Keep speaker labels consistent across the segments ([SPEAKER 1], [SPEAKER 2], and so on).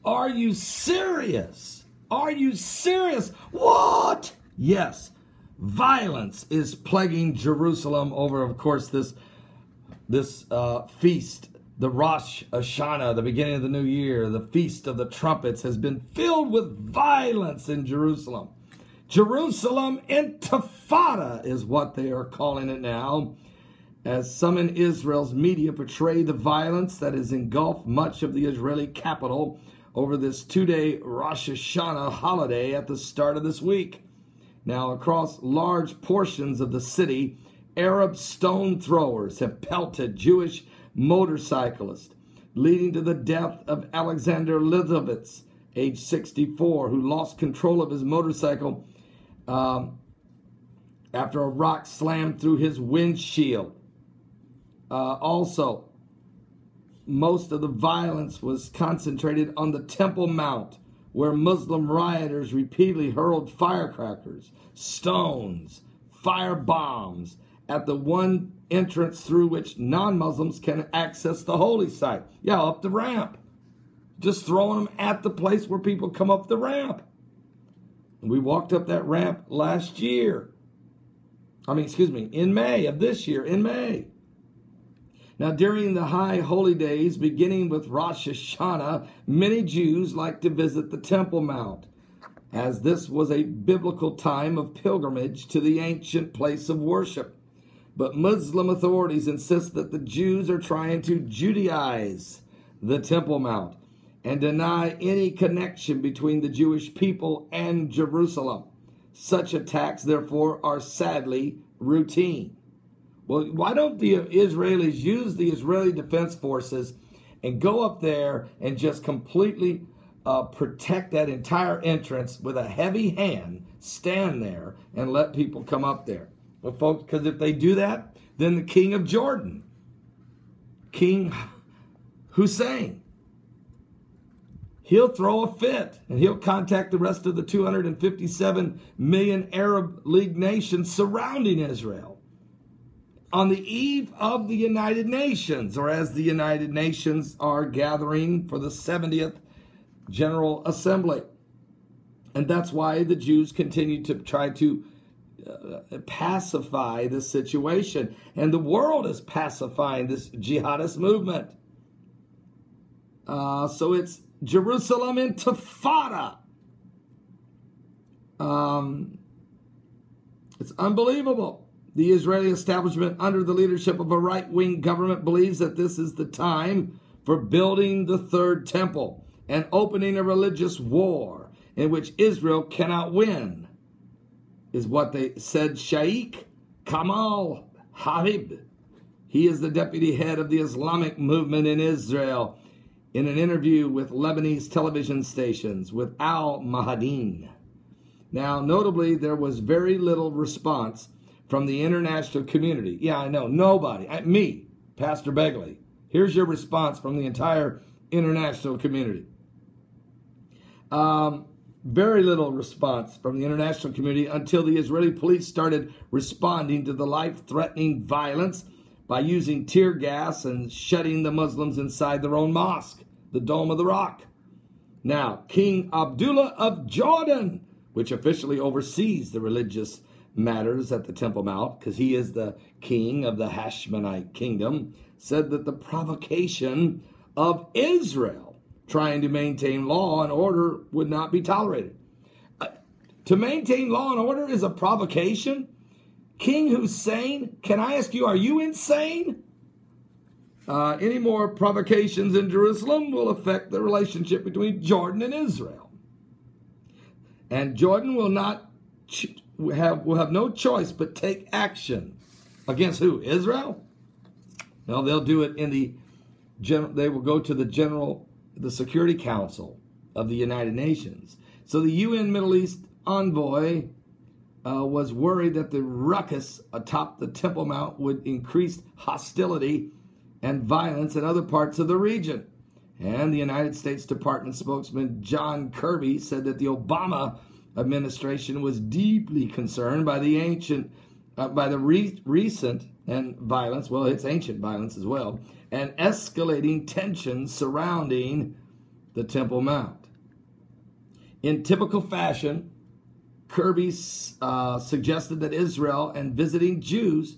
[SPEAKER 1] Are you serious? Are you serious? What? Yes, violence is plaguing Jerusalem over, of course, this feast, the Rosh Hashanah, the beginning of the new year, the Feast of the Trumpets, has been filled with violence in Jerusalem. Jerusalem Intifada is what they are calling it now, as some in Israel's media portray the violence that has engulfed much of the Israeli capital over this two-day Rosh Hashanah holiday at the start of this week. Now, across large portions of the city, Arab stone throwers have pelted Jewish motorcyclists, leading to the death of Alexander Lizovitz, age 64, who lost control of his motorcycle after a rock slammed through his windshield. Also, most of the violence was concentrated on the Temple Mount, where Muslim rioters repeatedly hurled firecrackers, stones, fire bombs at the one entrance through which non-Muslims can access the holy site. Yeah, up the ramp. Just throwing them at the place where people come up the ramp. And we walked up that ramp last year. In May of this year, in May. Now, during the high holy days, beginning with Rosh Hashanah, many Jews like to visit the Temple Mount, as this was a biblical time of pilgrimage to the ancient place of worship. But Muslim authorities insist that the Jews are trying to Judaize the Temple Mount and deny any connection between the Jewish people and Jerusalem. Such attacks, therefore, are sadly routine. Well, why don't the Israelis use the Israeli Defense Forces and go up there and just completely protect that entire entrance with a heavy hand, stand there, and let people come up there? Well, folks, because if they do that, then the king of Jordan, King Hussein, he'll throw a fit, and he'll contact the rest of the 257 million Arab League nations surrounding Israel on the eve of the United Nations, or as the United Nations are gathering for the 70th General Assembly. And that's why the Jews continue to try to pacify this situation. And the world is pacifying this jihadist movement. So it's Jerusalem Intifada. It's unbelievable. The Israeli establishment, under the leadership of a right-wing government, believes that this is the time for building the third temple and opening a religious war in which Israel cannot win, is what they said. Sheikh Kamal Habib, he is the deputy head of the Islamic movement in Israel, in an interview with Lebanese television stations with Al Mahadin. Now, notably, there was very little response from the international community. Yeah, I know, nobody. Me, Pastor Begley. Here's your response from the entire international community. Very little response from the international community until the Israeli police started responding to the life-threatening violence by using tear gas and shutting the Muslims inside their own mosque, the Dome of the Rock. Now, King Abdullah of Jordan, which officially oversees the religious matters at the Temple Mount, because he is the king of the Hashmonite kingdom, said that the provocation of Israel trying to maintain law and order would not be tolerated. To maintain law and order is a provocation? King Hussein, can I ask you, are you insane? Any more provocations in Jerusalem will affect the relationship between Jordan and Israel. And Jordan will have no choice but take action against who? Israel? No, they'll do it in they will go to the Security Council of the United Nations. So the UN Middle East envoy was worried that the ruckus atop the Temple Mount would increase hostility and violence in other parts of the region. And the United States Department spokesman John Kirby said that the Obama administration was deeply concerned by the recent and violence, well, it's ancient violence as well, and escalating tensions surrounding the Temple Mount. In typical fashion, Kirby suggested that Israel and visiting Jews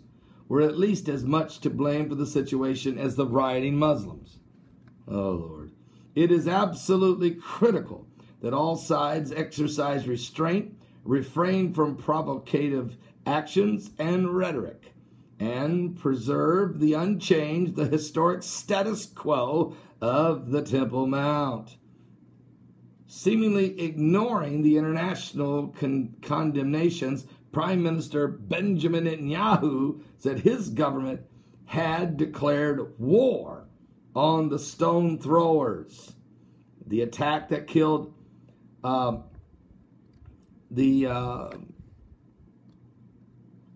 [SPEAKER 1] were at least as much to blame for the situation as the rioting Muslims. Oh, Lord. It is absolutely critical that all sides exercise restraint, refrain from provocative actions and rhetoric, and preserve the historic status quo of the Temple Mount. Seemingly ignoring the international condemnations, Prime Minister Benjamin Netanyahu said his government had declared war on the stone throwers. The attack that killed the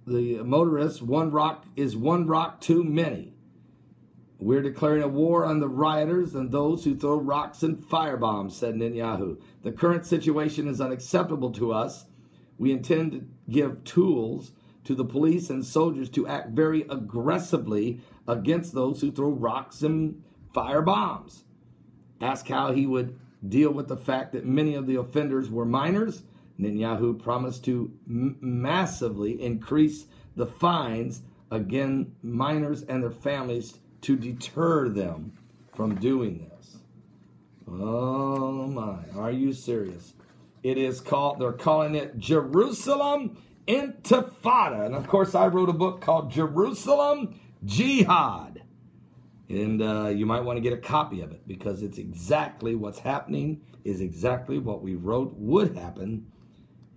[SPEAKER 1] motorists, one rock too many. We're declaring a war on the rioters and those who throw rocks and firebombs, said Netanyahu. The current situation is unacceptable to us. We intend to give tools to the police and soldiers to act very aggressively against those who throw rocks and firebombs. Asked how he would deal with the fact that many of the offenders were minors, Netanyahu promised to massively increase the fines against minors and their families to deter them from doing this. Oh my, are you serious? They're calling it Jerusalem Intifada. And of course, I wrote a book called Jerusalem Jihad. And you might want to get a copy of it, because it's exactly what's happening, is exactly what we wrote would happen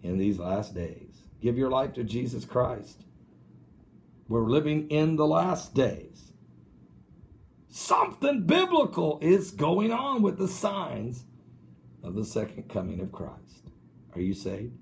[SPEAKER 1] in these last days. Give your life to Jesus Christ. We're living in the last days. Something biblical is going on with the signs of the second coming of Christ. Are you saved?